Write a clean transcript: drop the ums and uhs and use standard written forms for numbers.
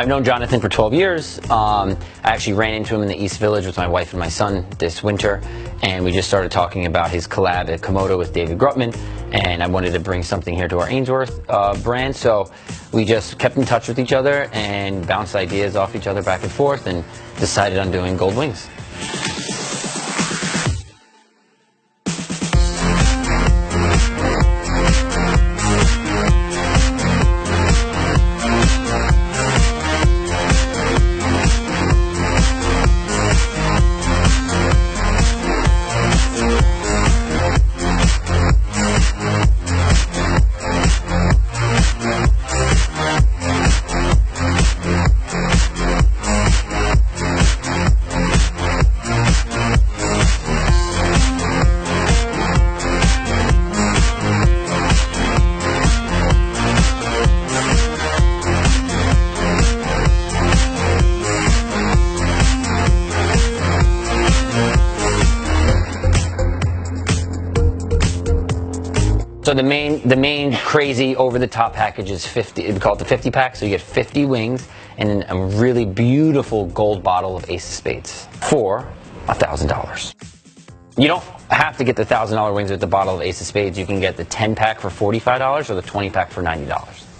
I've known Jonathan for 12 years. I actually ran into him in the East Village with my wife and my son this winter, and we just started talking about his collab at Komodo with David Grutman, and I wanted to bring something here to our Ainsworth brand, so we just kept in touch with each other and bounced ideas off each other back and forth and decided on doing Gold Wings. So the main crazy over-the-top package is 50. We call it the 50 pack. So you get 50 wings and a really beautiful gold bottle of Ace of Spades for $1,000. You don't have to get the $1,000 wings with the bottle of Ace of Spades. You can get the 10 pack for $45 or the 20 pack for $90.